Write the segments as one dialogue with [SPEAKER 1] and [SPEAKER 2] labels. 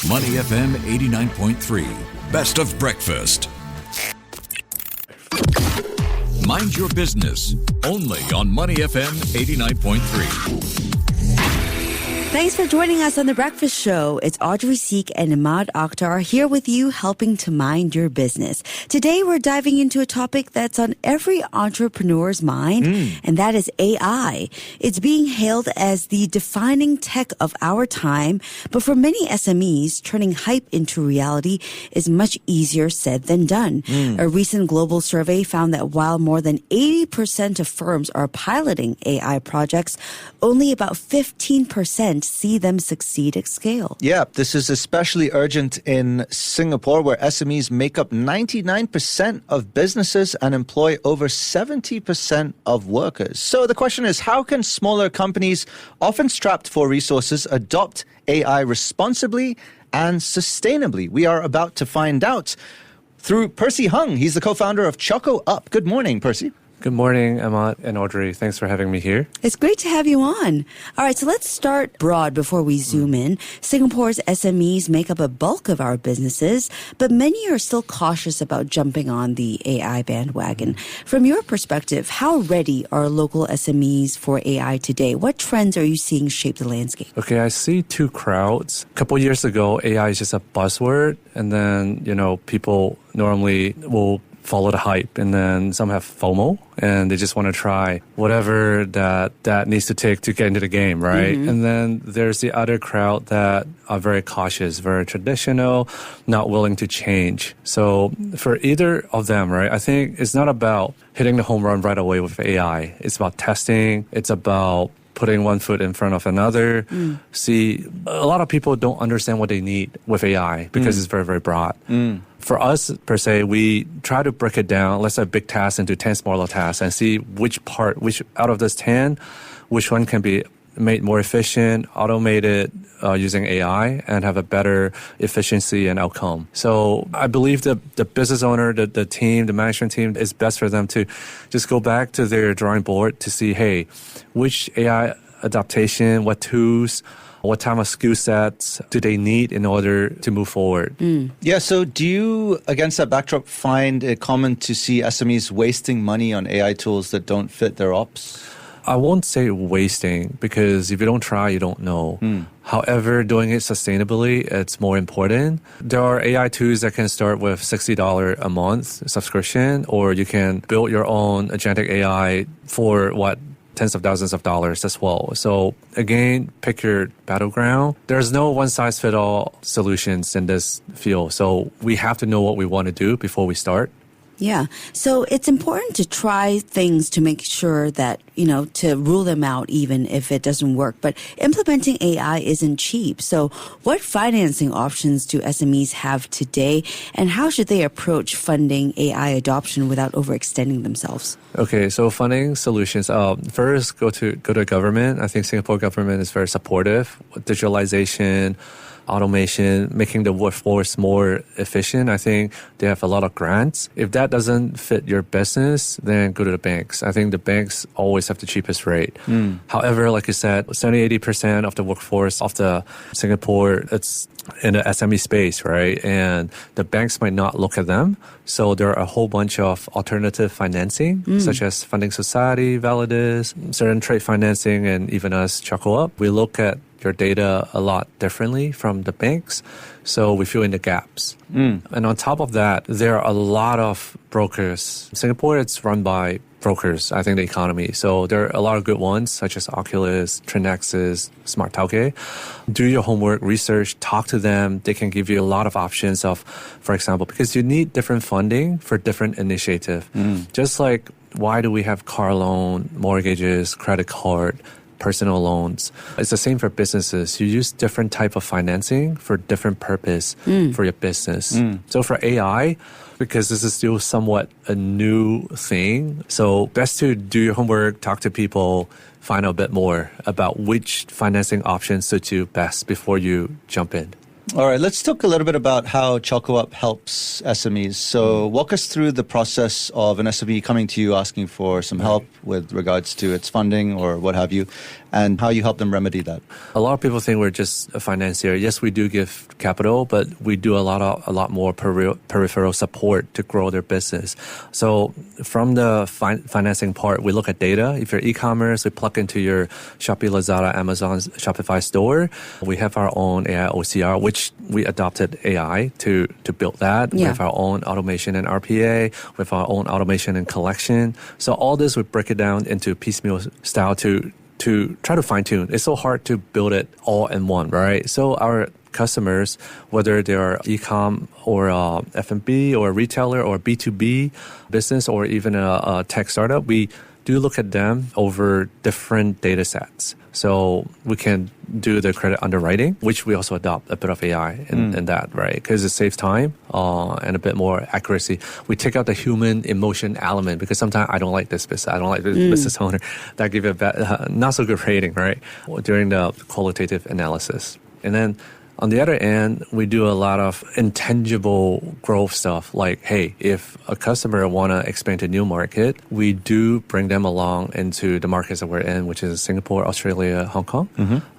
[SPEAKER 1] Money FM 89.3. Best of breakfast. Mind your business. Only on Money FM 89.3.
[SPEAKER 2] Thanks for joining us on The Breakfast Show. It's Audrey Seek and Ahmad Akhtar here with you, helping to mind your business. Today, we're diving into a topic that's on every entrepreneur's mind, and that is AI. It's being hailed as the defining tech of our time, but for many SMEs, turning hype into reality is much easier said than done. A recent global survey found that while more than 80% of firms are piloting AI projects, only about 15% see them succeed at scale.
[SPEAKER 3] Yeah, this is especially urgent in Singapore, where SMEs make up 99% of businesses and employ over 70% of workers. So the question is, how can smaller companies, often strapped for resources, adopt AI responsibly and sustainably? We are about to find out through Percy Hung. He's the co-founder of Choco Up. Good morning, Percy.
[SPEAKER 4] Good morning, Ahmad and Audrey. Thanks for having me here.
[SPEAKER 2] It's great to have you on. All right, so let's start broad before we zoom in. Singapore's SMEs make up a bulk of our businesses, but many are still cautious about jumping on the AI bandwagon. From your perspective, how ready are local SMEs for AI today? What trends are you seeing shape the landscape?
[SPEAKER 4] Okay, I see two crowds. A couple years ago, AI is just a buzzword, and then, people normally will follow the hype, and then some have FOMO and they just want to try whatever that needs to take to get into the game, right? And then there's the other crowd that are very cautious, very traditional, not willing to change. So for either of them, right, I think it's not about hitting the home run right away with AI. It's about testing. It's about putting one foot in front of another. See, a lot of people don't understand what they need with AI because it's very, very broad. For us, per se, we try to break it down, let's say a big task into 10 smaller tasks and see which out of this 10, which one can be made more efficient, automated using AI, and have a better efficiency and outcome. So I believe the business owner, the team, the management team, is best for them to just go back to their drawing board to see, hey, which AI adaptation, what tools, what type of skill sets do they need in order to move forward?
[SPEAKER 3] Yeah, so do you, against that backdrop, find it common to see SMEs wasting money on AI tools that don't fit their ops?
[SPEAKER 4] I won't say wasting, because if you don't try, you don't know. However, doing it sustainably, it's more important. There are AI tools that can start with $60 a month subscription, or you can build your own agentic AI for tens of thousands of dollars as well. So again, pick your battleground. There's no one-size-fits-all solutions in this field. So we have to know what we want to do before we start.
[SPEAKER 2] Yeah. So it's important to try things to make sure that, to rule them out even if it doesn't work. But implementing AI isn't cheap. So what financing options do SMEs have today, and how should they approach funding AI adoption without overextending themselves?
[SPEAKER 4] Okay, so funding solutions. First, go to government. I think Singapore government is very supportive. Digitalization, automation, making the workforce more efficient. I think they have a lot of grants. If that doesn't fit your business, then go to the banks. I think the banks always have the cheapest rate. However, like you said, 70-80% of the workforce of the Singapore, it's in the SME space, right? And the banks might not look at them. So there are a whole bunch of alternative financing, such as Funding Society, Validus, certain trade financing, and even us, Choco Up. We look at your data a lot differently from the banks, so we fill in the gaps. And on top of that, there are a lot of brokers. Singapore, it's run by brokers, I think, the economy. So there are a lot of good ones, such as Oculus, Trinexus, Smart Tauke. Do your homework, research, talk to them. They can give you a lot of options of, for example, because you need different funding for different initiative. Just like, why do we have car loan, mortgages, credit card, personal loans? It's the same for businesses. You use different type of financing for different purpose for your business. So for AI, because this is still somewhat a new thing, so best to do your homework, talk to people, find out a bit more about which financing options suit you best before you jump in.
[SPEAKER 3] All right, let's talk a little bit about how Choco Up helps SMEs. So walk us through the process of an SME coming to you asking for some help with regards to its funding or what have you. and how you help them remedy that.
[SPEAKER 4] A lot of people think we're just a financier. Yes, we do give capital, but we do a lot more peripheral support to grow their business. So from the financing part, we look at data. If you're e-commerce, we plug into your Shopee, Lazada, Amazon, Shopify store. We have our own AI OCR, which we adopted AI to build that.
[SPEAKER 2] Yeah.
[SPEAKER 4] We have our own automation and RPA. We have our own automation and collection. So all this, we break it down into piecemeal style to try to fine tune. It's so hard to build it all in one, right? So our customers, whether they're e-com or F&B or a retailer or B2B business or even a tech startup, we do look at them over different data sets. So we can do the credit underwriting, which we also adopt a bit of AI in that, right? Because it saves time and a bit more accuracy. We take out the human emotion element because sometimes I don't like this business. I don't like this business owner. That give you a bad, not so good rating, right? During the qualitative analysis. And then on the other end, we do a lot of intangible growth stuff like, hey, if a customer want to expand to a new market, we do bring them along into the markets that we're in, which is Singapore, Australia, Hong Kong.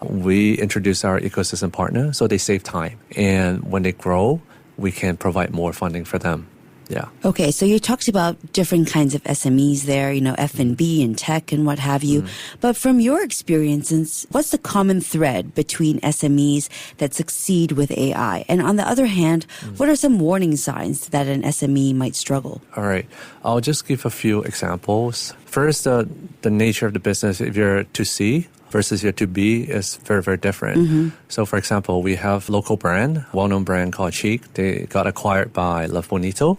[SPEAKER 4] We introduce our ecosystem partner so they save time. And when they grow, we can provide more funding for them. Yeah.
[SPEAKER 2] Okay, so you talked about different kinds of SMEs there, F&B and tech and what have you. But from your experiences, what's the common thread between SMEs that succeed with AI? And on the other hand, what are some warning signs that an SME might struggle?
[SPEAKER 4] All right. I'll just give a few examples. First, the nature of the business, if you're to C versus your to B is very, very different. So, for example, we have local brand, well-known brand called Cheek. They got acquired by Love Bonito.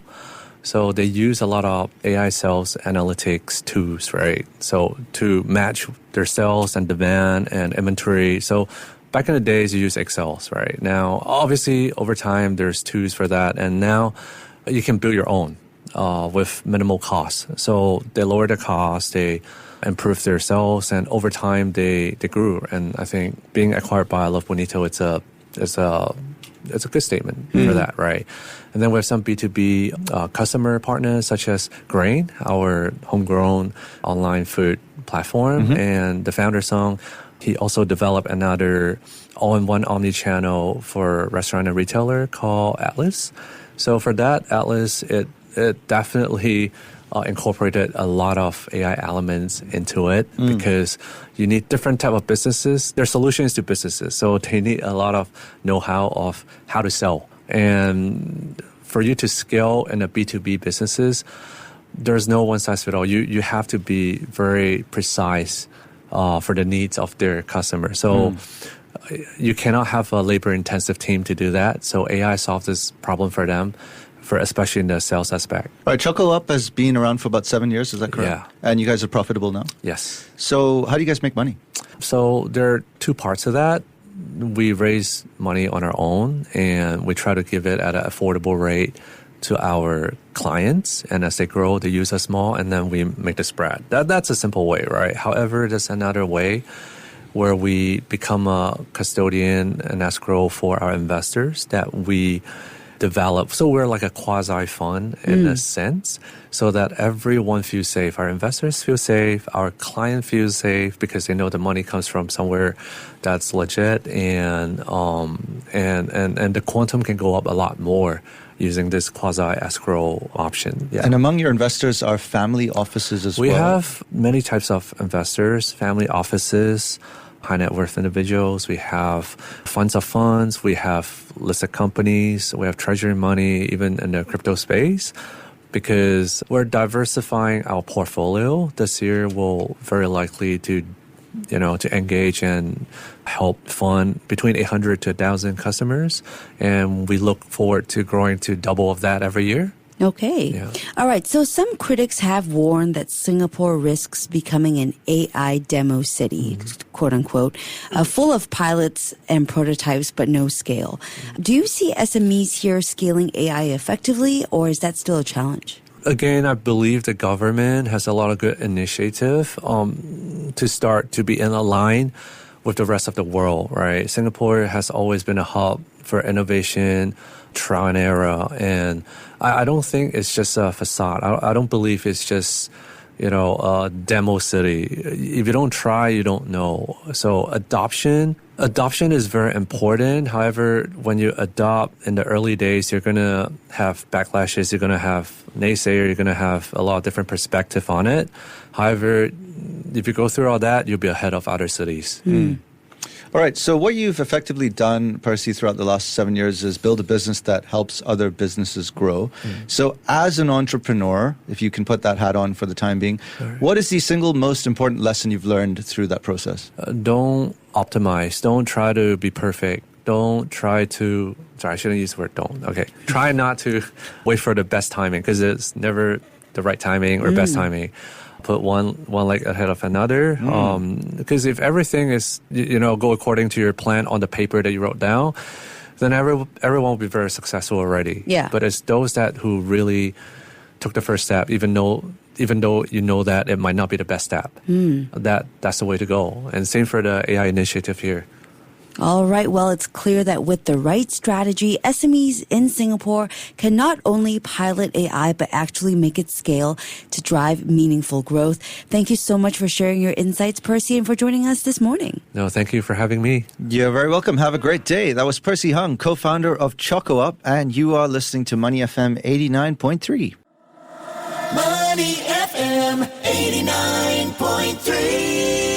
[SPEAKER 4] So they use a lot of AI sales analytics tools, right? So to match their sales and demand and inventory. So back in the days, you use Excels, right? Now, obviously, over time, there's tools for that. And now you can build your own with minimal cost. So they lower the cost, they improve their sales, and over time, they grew. And I think being acquired by Love Bonito, it's a good statement for that, right? And then we have some B2B customer partners such as Grain, our homegrown online food platform. And the founder Sung, he also developed another all-in-one omni-channel for restaurant and retailer called Atlas. So for that, Atlas, it definitely incorporated a lot of AI elements into it because you need different type of businesses. Their solutions to businesses. So they need a lot of know-how of how to sell. And for you to scale in a B2B businesses, there's no one size fits all. You have to be very precise for the needs of their customer. So you cannot have a labor-intensive team to do that. So AI solves this problem for them, especially in the sales aspect.
[SPEAKER 3] All right, Choco Up has been around for about 7 years, is that correct?
[SPEAKER 4] Yeah.
[SPEAKER 3] And you guys are profitable now?
[SPEAKER 4] Yes.
[SPEAKER 3] So how do you guys make money?
[SPEAKER 4] So there are two parts of that. We raise money on our own, and we try to give it at an affordable rate to our clients. And as they grow, they use us more, and then we make the spread. That's a simple way, right? However, there's another way where we become a custodian and escrow for our investors that we develop. So we're like a quasi fund in a sense, so that everyone feels safe. Our investors feel safe. Our client feels safe because they know the money comes from somewhere that's legit, and the quantum can go up a lot more using this quasi escrow option. Yeah.
[SPEAKER 3] And among your investors are family offices as well?
[SPEAKER 4] We have many types of investors, family offices, high net worth individuals. We have funds of funds. We have listed companies. We have treasury money, even in the crypto space, because we're diversifying our portfolio. This year, we'll very likely to engage and help fund between 800 to 1,000 customers. And we look forward to growing to double of that every year.
[SPEAKER 2] Okay.
[SPEAKER 4] Yeah.
[SPEAKER 2] All right. So some critics have warned that Singapore risks becoming an AI demo city, quote unquote, full of pilots and prototypes, but no scale. Do you see SMEs here scaling AI effectively, or is that still a challenge?
[SPEAKER 4] Again, I believe the government has a lot of good initiative to start to be in line with the rest of the world, right? Singapore has always been a hub for innovation, trial and error, and I don't think it's just a facade. I don't believe it's just, demo city. If you don't try, you don't know. So adoption is very important. However, when you adopt in the early days, you're going to have backlashes. You're going to have naysayer. You're going to have a lot of different perspective on it. However, if you go through all that, you'll be ahead of other cities.
[SPEAKER 3] All right. So what you've effectively done, Percy, throughout the last 7 years is build a business that helps other businesses grow. So as an entrepreneur, if you can put that hat on for the time being, what is the single most important lesson you've learned through that process?
[SPEAKER 4] Don't optimize. Don't try to be perfect. Don't try to... Sorry, I shouldn't use the word don't. Okay. Try not to wait for the best timing because it's never the right timing or best timing. Put one leg ahead of another. Because if everything is, go according to your plan on the paper that you wrote down, then everyone will be very successful already.
[SPEAKER 2] Yeah.
[SPEAKER 4] But it's those who really took the first step, even though you know that it might not be the best step. That's the way to go. And same for the AI initiative here.
[SPEAKER 2] All right. Well, it's clear that with the right strategy, SMEs in Singapore can not only pilot AI, but actually make it scale to drive meaningful growth. Thank you so much for sharing your insights, Percy, and for joining us this morning.
[SPEAKER 4] No, thank you for having me.
[SPEAKER 3] You're very welcome. Have a great day. That was Percy Hung, co-founder of Choco Up, and you are listening to Money FM 89.3.
[SPEAKER 5] Money FM 89.3.